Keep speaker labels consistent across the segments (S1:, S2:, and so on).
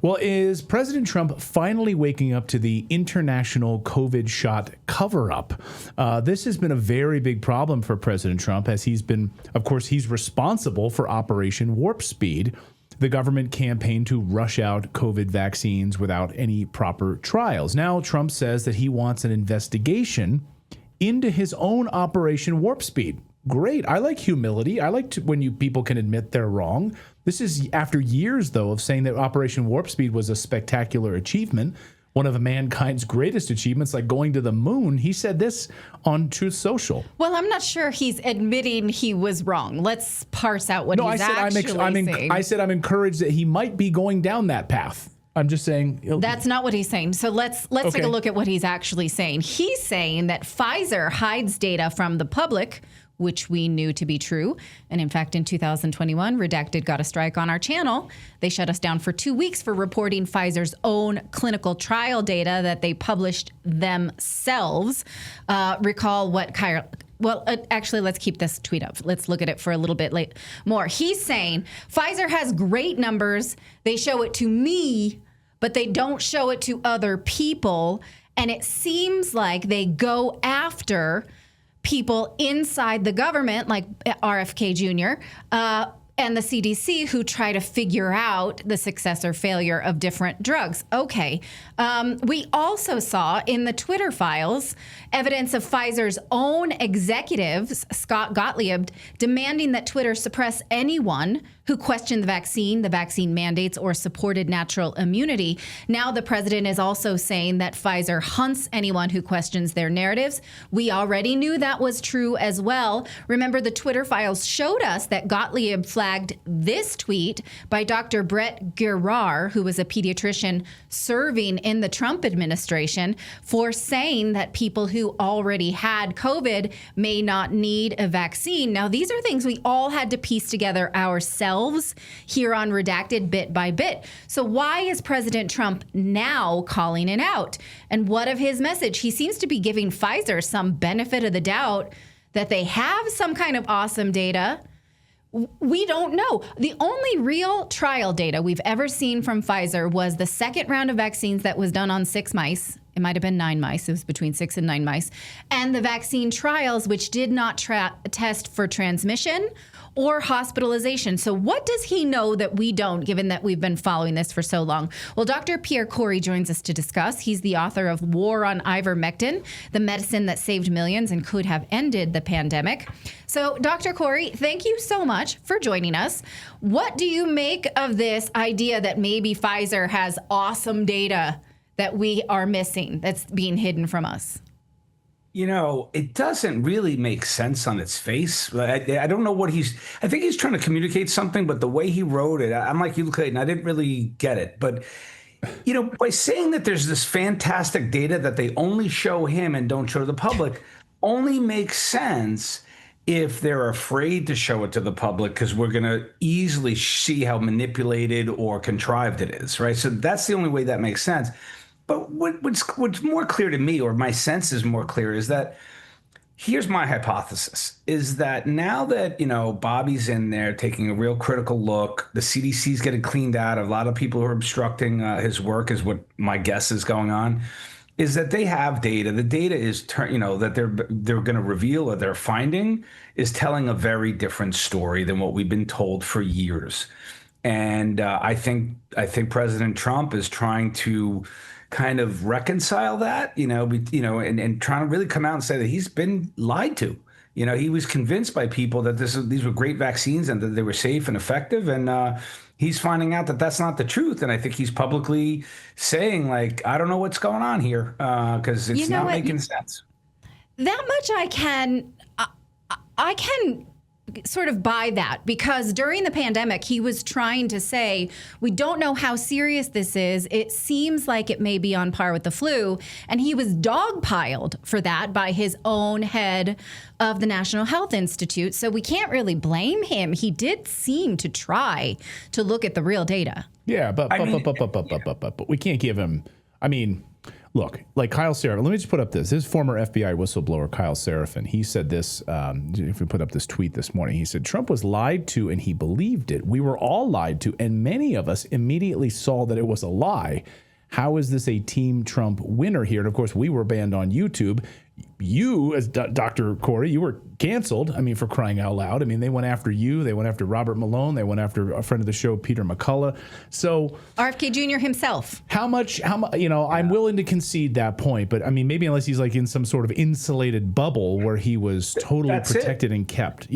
S1: Well, is President Trump finally waking up to the international COVID shot cover-up? This has been a very big problem for President Trump, as he's responsible for Operation Warp Speed, the government campaign to rush out COVID vaccines without any proper trials. Now, Trump says that he wants an investigation into his own Operation Warp Speed. Great. I like humility. I like when people can admit they're wrong. This is after years, though, of saying that Operation Warp Speed was a spectacular achievement, one of mankind's greatest achievements, like going to the moon. He said this on Truth Social.
S2: Well, I'm not sure he's admitting he was wrong. Let's parse out what he's actually saying.
S1: I said I'm encouraged that he might be going down that path. I'm just saying.
S2: That's not what he's saying. So let's take a look at what he's actually saying. He's saying that Pfizer hides data from the public, which we knew to be true. And in fact, in 2021, Redacted got a strike on our channel. They shut us down for 2 weeks for reporting Pfizer's own clinical trial data that they published themselves. Recall what actually, let's keep this tweet up. Let's look at it for a little bit more. He's saying Pfizer has great numbers. They show it to me, but they don't show it to other people. And it seems like they go after people inside the government, like RFK Jr., and the CDC, who try to figure out the success or failure of different drugs. Okay. We also saw in the Twitter files evidence of Pfizer's own executives, Scott Gottlieb, demanding that Twitter suppress anyone who questioned the vaccine mandates, or supported natural immunity. Now the president is also saying that Pfizer hunts anyone who questions their narratives. We already knew that was true as well. Remember, the Twitter files showed us that Gottlieb flagged this tweet by Dr. Brett Girar, who was a pediatrician serving in the Trump administration, for saying that people who already had COVID may not need a vaccine. Now, these are things we all had to piece together ourselves here on Redacted bit by bit. So why is President Trump now calling it out? And what of his message? He seems to be giving Pfizer some benefit of the doubt that they have some kind of awesome data. We don't know. The only real trial data we've ever seen from Pfizer was the second round of vaccines that was done on 6 mice. It might have been 9 mice. It was between 6 and 9 mice. And the vaccine trials, which did not test for transmission or hospitalization. So what does he know that we don't, given that we've been following this for so long? Well, Dr. Kory joins us to discuss. He's the author of War on Ivermectin, the medicine that saved millions and could have ended the pandemic. So, Dr. Kory, thank you so much for joining us. What do you make of this idea that maybe Pfizer has awesome data that we are missing, that's being hidden from us?
S3: You know, it doesn't really make sense on its face. I don't know what I think he's trying to communicate something, but the way he wrote it, I'm like you, Clayton, I didn't really get it. But, you know, by saying that there's this fantastic data that they only show him and don't show the public only makes sense if they're afraid to show it to the public, because we're going to easily see how manipulated or contrived it is, right? So that's the only way that makes sense. But what's more clear to me, or my sense is more clear, is that here's my hypothesis, is that now that, you know, Bobby's in there taking a real critical look, the CDC's getting cleaned out, a lot of people who are obstructing his work is what my guess is going on, is that they have data. The data is, that they're going to reveal, or they're finding, is telling a very different story than what we've been told for years. And I think President Trump is trying to kind of reconcile that, and trying to really come out and say that he's been lied to. You know, he was convinced by people that these were great vaccines and that they were safe and effective. And he's finding out that that's not the truth. And I think he's publicly saying, like, I don't know what's going on here, because it's not making sense.
S2: That much I can sort of buy that, because during the pandemic, he was trying to say, we don't know how serious this is. It seems like it may be on par with the flu. And he was dogpiled for that by his own head of the National Health Institute. So we can't really blame him. He did seem to try to look at the real data.
S1: Yeah, but we can't give him I mean, look, like Kyle Seraphin, let me just put up this. This former FBI whistleblower, Kyle Seraphin, he said this, if we put up this tweet this morning, he said, Trump was lied to and he believed it. We were all lied to, and many of us immediately saw that it was a lie. How is this a Team Trump winner here? And of course, we were banned on YouTube. You, as Dr. Kory, you were canceled. I mean, for crying out loud. I mean, they went after you. They went after Robert Malone. They went after a friend of the show, Peter McCullough. So
S2: RFK Jr. himself.
S1: How much, I'm willing to concede that point. But I mean, maybe unless he's like in some sort of insulated bubble where he was totally protected and kept,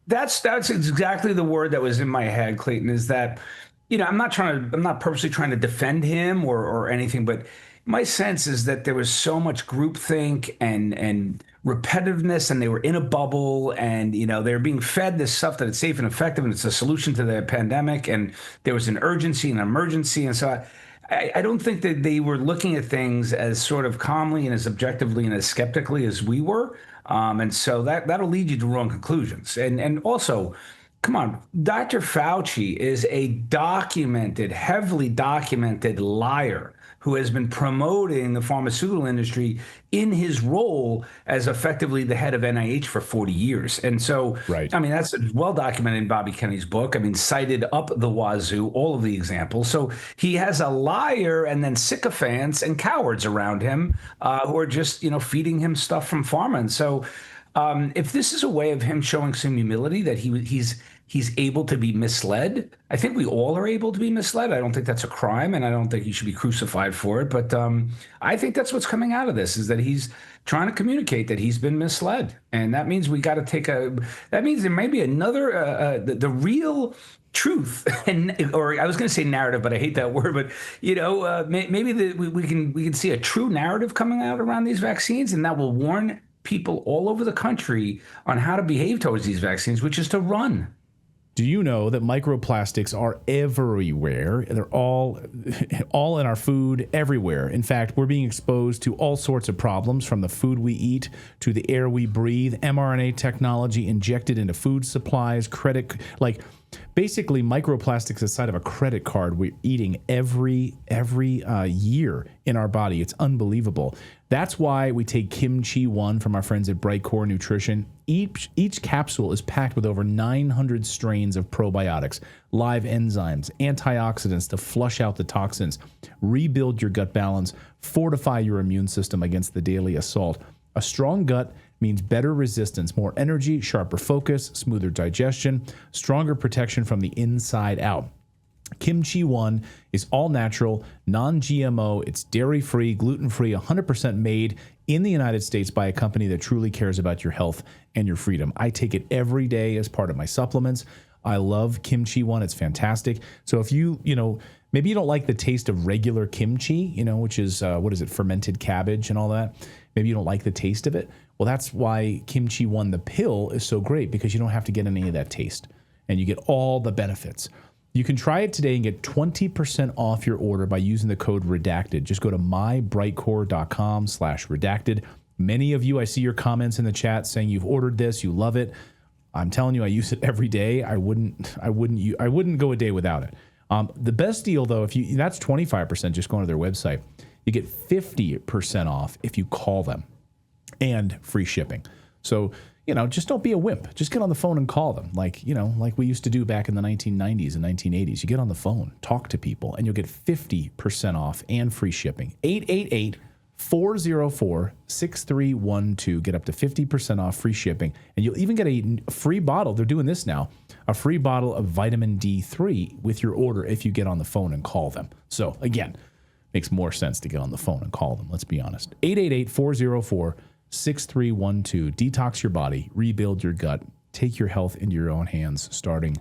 S1: That's
S3: exactly the word that was in my head, Clayton, is that, I'm not purposely trying to defend him or anything, but my sense is that there was so much groupthink and repetitiveness, and they were in a bubble, and they were being fed this stuff that it's safe and effective and it's a solution to the pandemic, and there was an urgency and emergency, and so I don't think that they were looking at things as sort of calmly and as objectively and as skeptically as we were, and so that'll lead you to wrong conclusions, and also. Come on, Dr. Fauci is a heavily documented liar who has been promoting the pharmaceutical industry in his role as effectively the head of NIH for 40 years. And so,
S1: right.
S3: I mean, that's well documented in Bobby Kennedy's book. I mean, cited up the wazoo, all of the examples. So he has a liar and then sycophants and cowards around him who are just, feeding him stuff from pharma. And so if this is a way of him showing some humility that he's able to be misled. I think we all are able to be misled. I don't think that's a crime, and I don't think he should be crucified for it. But I think that's what's coming out of this, is that he's trying to communicate that he's been misled. And that means we got to that means there may be another, the real truth, or I was going to say narrative, but I hate that word. But, maybe we can see a true narrative coming out around these vaccines, and that will warn people all over the country on how to behave towards these vaccines, which is to run.
S1: Do you know that microplastics are everywhere? They're all in our food, everywhere. In fact, we're being exposed to all sorts of problems, from the food we eat to the air we breathe, mRNA technology injected into food supplies, basically microplastics inside of a credit card we're eating every year in our body. It's unbelievable. That's why we take Kimchi 1 from our friends at Brightcore Nutrition. Each capsule is packed with over 900 strains of probiotics, live enzymes, antioxidants to flush out the toxins, rebuild your gut balance, fortify your immune system against the daily assault. A strong gut means better resistance, more energy, sharper focus, smoother digestion, stronger protection from the inside out. Kimchi 1 is all natural, non-GMO, it's dairy-free, gluten-free, 100% made in the United States by a company that truly cares about your health and your freedom. I take it every day as part of my supplements. I love Kimchi 1. It's fantastic. So if maybe you don't like the taste of regular kimchi, which is, fermented cabbage and all that. Maybe you don't like the taste of it. Well, that's why Kimchi 1, the pill, is so great, because you don't have to get any of that taste and you get all the benefits. You can try it today and get 20% off your order by using the code Redacted. Just go to mybrightcore.com/redacted. Many of you, I see your comments in the chat saying you've ordered this, you love it. I'm telling you, I use it every day. I wouldn't go a day without it. The best deal, though, that's 25% just going to their website. You get 50% off if you call them, and free shipping. So, just don't be a wimp. Just get on the phone and call them, like we used to do back in the 1990s and 1980s. You get on the phone, talk to people, and you'll get 50% off and free shipping. 888-404-6312. Get up to 50% off, free shipping. And you'll even get a free bottle. They're doing this now. A free bottle of vitamin D3 with your order if you get on the phone and call them. So, again, makes more sense to get on the phone and call them. Let's be honest. 888-404-6312. Detox your body, rebuild your gut, take your health into your own hands starting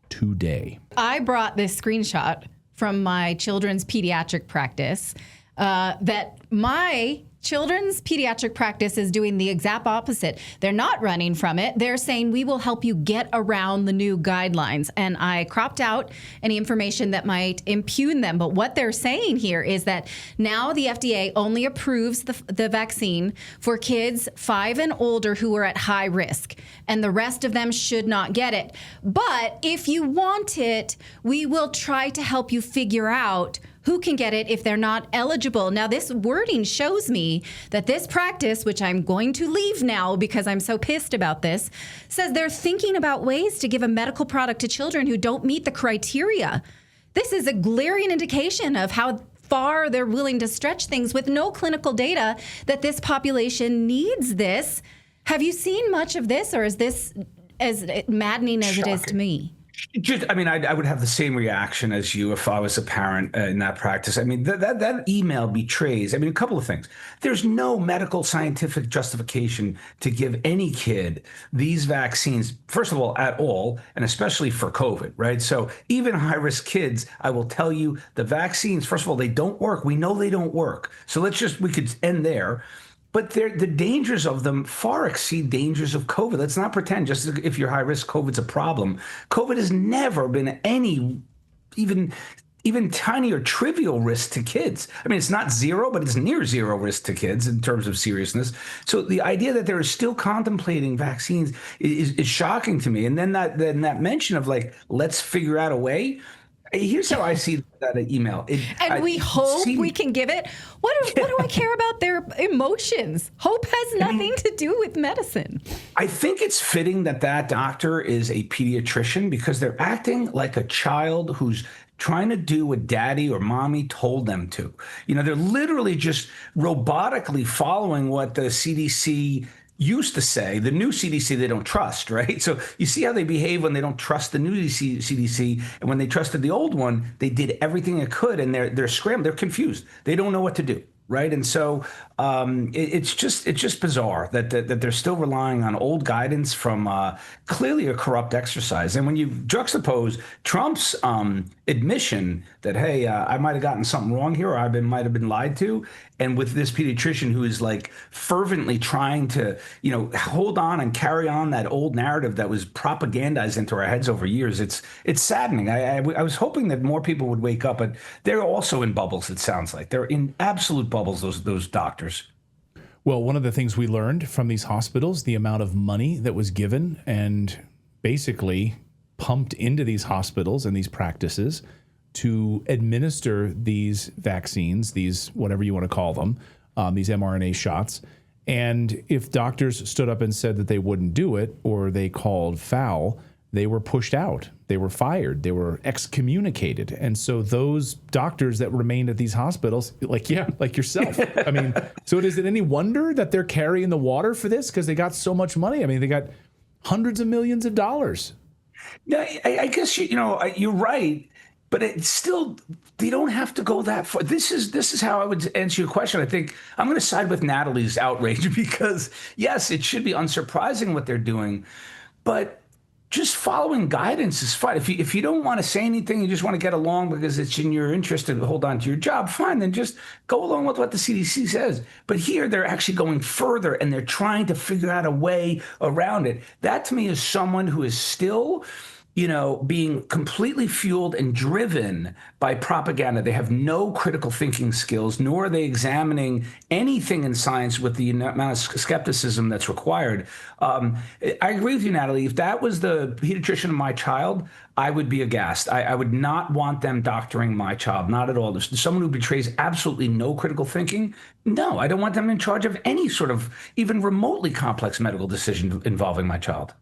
S1: today.
S2: I brought this screenshot from my children's pediatric practice that my children's pediatric practice is doing the exact opposite. They're not running from it. They're saying, we will help you get around the new guidelines. And I cropped out any information that might impugn them. But what they're saying here is that now the FDA only approves the vaccine for kids 5 and older who are at high risk, and the rest of them should not get it. But if you want it, we will try to help you figure out who can get it if they're not eligible. Now, this wording shows me that this practice, which I'm going to leave now because I'm so pissed about this, says they're thinking about ways to give a medical product to children who don't meet the criteria. This is a glaring indication of how far they're willing to stretch things with no clinical data that this population needs this. Have you seen much of this, or is this as maddening as it is to me?
S3: I would have the same reaction as you if I was a parent in that practice. I mean, that email betrays, a couple of things. There's no medical scientific justification to give any kid these vaccines, first of all, at all, and especially for COVID, right? So even high-risk kids, I will tell you, the vaccines, first of all, they don't work. We know they don't work. So we could end there. But the dangers of them far exceed dangers of COVID. Let's not pretend just if you're high risk, COVID's a problem. COVID has never been any even tiny or trivial risk to kids. It's not zero, but it's near zero risk to kids in terms of seriousness. So the idea that they're still contemplating vaccines is shocking to me. And then that mention of let's figure out a way. Here's how I see that email.
S2: We hope we can give it. What do I care about their emotions? Hope has nothing to do with medicine.
S3: I think it's fitting that doctor is a pediatrician because they're acting like a child who's trying to do what daddy or mommy told them to. They're literally just robotically following what the CDC used to say. The new CDC they don't trust, right? So you see how they behave when they don't trust the new CDC, and when they trusted the old one, they did everything they could, and they're scrambled, they're confused, they don't know what to do, right? And so it's just bizarre that they're still relying on old guidance from clearly a corrupt exercise. And when you juxtapose Trump's admission that, hey, I might have gotten something wrong here, or I might have been lied to, and with this pediatrician who is fervently trying to, hold on and carry on that old narrative that was propagandized into our heads over years, it's saddening. I was hoping that more people would wake up, but they're also in bubbles. It sounds like they're in absolute bubbles. Those doctors.
S1: Well, one of the things we learned from these hospitals, the amount of money that was given and basically pumped into these hospitals and these practices to administer these vaccines, these whatever you want to call them, these mRNA shots. And if doctors stood up and said that they wouldn't do it, or they called foul, they were pushed out. They were fired. They were excommunicated. And so those doctors that remained at these hospitals, like yourself. So is it any wonder that they're carrying the water for this? Because they got so much money. They got hundreds of millions of dollars.
S3: Yeah, I guess, you're right. But it's still, they don't have to go that far. This is how I would answer your question. I think I'm going to side with Natalie's outrage because, yes, it should be unsurprising what they're doing. But just following guidance is fine. If you don't want to say anything, you just want to get along because it's in your interest to hold on to your job, fine, then just go along with what the CDC says. But here they're actually going further and they're trying to figure out a way around it. That to me is someone who is still being completely fueled and driven by propaganda. They have no critical thinking skills, nor are they examining anything in science with the amount of skepticism that's required. I agree with you, Natalie. If that was the pediatrician of my child, I would be aghast. I would not want them doctoring my child, not at all. There's someone who betrays absolutely no critical thinking. No, I don't want them in charge of any sort of even remotely complex medical decision involving my child.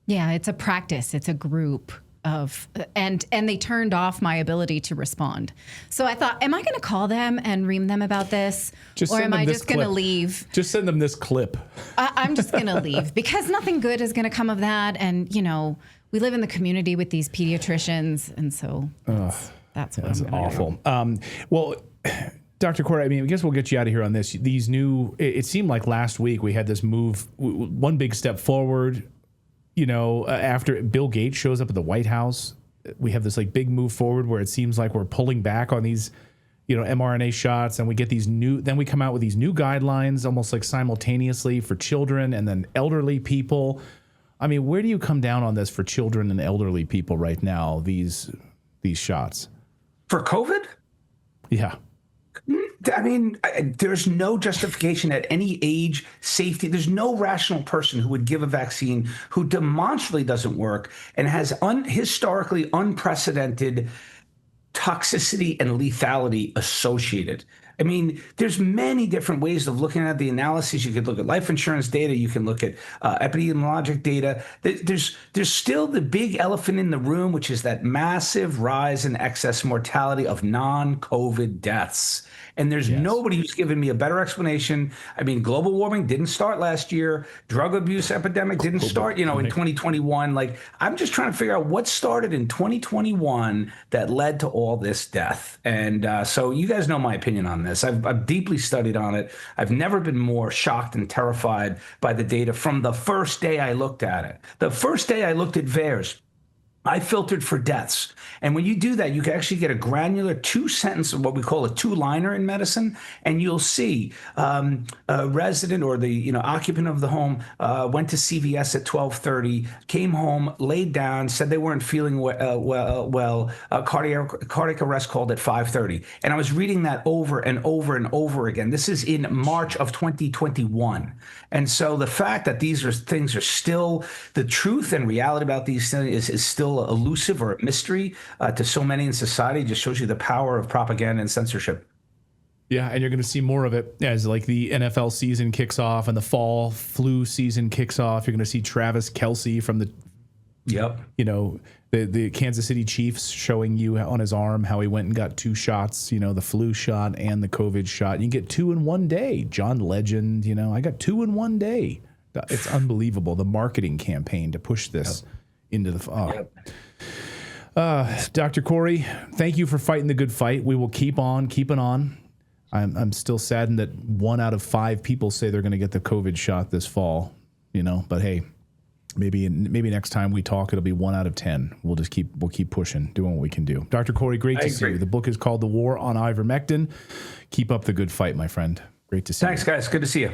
S2: Yeah, it's a practice. It's a group of, and they turned off my ability to respond. So I thought, am I going to call them and ream them about this? Or am I just going to leave?
S1: Just send them this clip.
S2: I'm just going to leave because nothing good is going to come of that. And, we live in the community with these pediatricians. And so that's what I'm
S1: awful. Well, Dr. Kory, I guess we'll get you out of here on this. These new, it seemed like last week we had this move, one big step forward. After Bill Gates shows up at the White House, we have this big move forward where it seems like we're pulling back on these, mRNA shots, and we get then we come out with these new guidelines almost simultaneously for children and then elderly people. Where do you come down on this for children and elderly people right now, these shots?
S3: For COVID?
S1: Yeah.
S3: There's no justification at any age, safety. There's no rational person who would give a vaccine who demonstrably doesn't work and has historically unprecedented toxicity and lethality associated. I mean, there's many different ways of looking at the analysis. You could look at life insurance data. You can look at epidemiologic data. There's still the big elephant in the room, which is that massive rise in excess mortality of non-COVID deaths. And there's nobody who's given me a better explanation. I mean, global warming didn't start last year. Drug abuse epidemic didn't start, in 2021. Like, I'm just trying to figure out what started in 2021 that led to all this death. And so you guys know my opinion on this. I've deeply studied on it. I've never been more shocked and terrified by the data from the first day I looked at it. The first day I looked at VAERS, I filtered for deaths. And when you do that, you can actually get a granular 2-sentence, what we call a 2-liner in medicine. And you'll see a resident or the occupant of the home went to CVS at 12:30, came home, laid down, said they weren't feeling cardiac arrest called at 5:30. And I was reading that over and over and over again. This is in March of 2021. And so the fact that these things are still, the truth and reality about these things is still elusive or a mystery to so many in society, just shows you the power of propaganda and censorship.
S1: Yeah, and you're going to see more of it as like the NFL season kicks off and the fall flu season kicks off. You're going to see Travis Kelce from the the Kansas City Chiefs showing you on his arm how he went and got 2 shots, the flu shot and the COVID shot. You get 2 in one day. John Legend, I got 2 in one day. It's unbelievable, the marketing campaign to push this into the Dr. Kory, thank you for fighting the good fight. We will keep on keeping on. I'm still saddened that 1 out of 5 people say they're going to get the COVID shot this fall, but hey, maybe next time we talk, it'll be 1 out of 10. We'll keep pushing, doing what we can do. Dr. Kory, great to see you. The book is called The War on Ivermectin. Keep up the good fight, my friend. Great to see you.
S3: Thanks, guys. Good to see you.